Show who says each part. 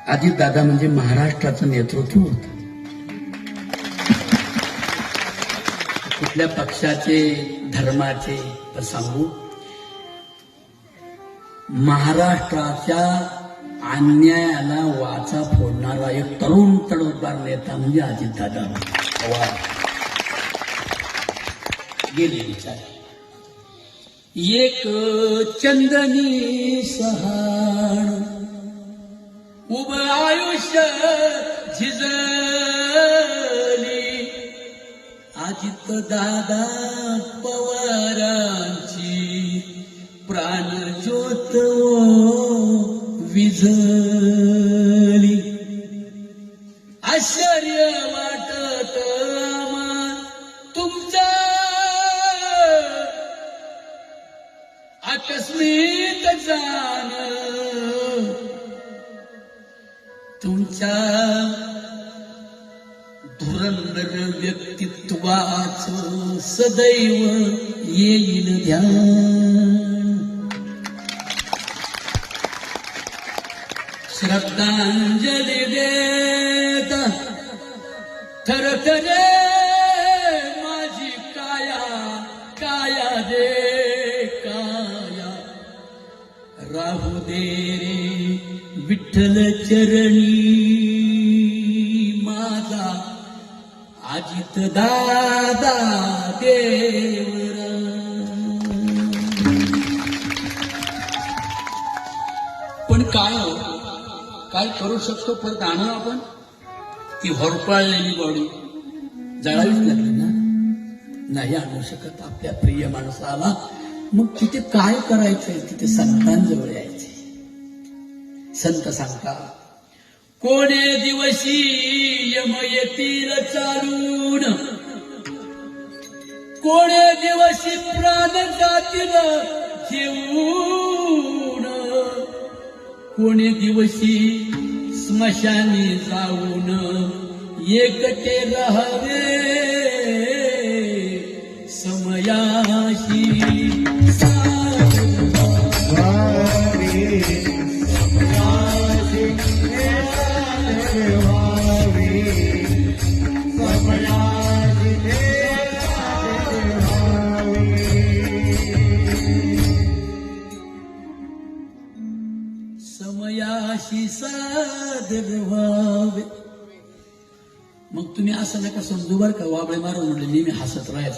Speaker 1: अजितदादा म्हणजे महाराष्ट्राचं नेतृत्व होतं. कुठल्या पक्षाचे धर्माचे तर सांगू, महाराष्ट्राच्या अन्यायाला वाचा फोडणारा एक तरुण तडफदार नेता म्हणजे अजितदादा पवार. गेले विचार. एक चंदनी सहाण उभं आयुष्य झिजली, अजितदादा पवारांची प्राणज्योत विझली. आश्चर्य वाटत आम्हा तुमचं आकस्मिक जाण, तुमच्या धुरंधर व्यक्तित्वाचं सदैव येईल ध्यान. श्रद्धांजली देत थरथरे माझी काया, काया दे काया. राहू दे रे विठ्ठल चरणी माझा अजितदादा देवरा. पण काय करू शकतो परत आणू आपण? ती होरपाळलेली बॉडी जळावीच लागली ना. नाही आणू शकत आपल्या प्रिय माणसाला. मग तिथे काय करायचंय? तिथे संतांजवळ यायचे. संत सांगतात, कोणे दिवशी यम येतील चालून, कोणे दिवशी प्राण जातील घेऊन, कोणे दिवशी स्मशानी जाऊन एकटे राहावे समयाशी. समयाशी सादर व्हावे. मग तुम्ही असं नका समजू बर का, वाबळे मारून म्हणले नेहमी हसत राहायचं.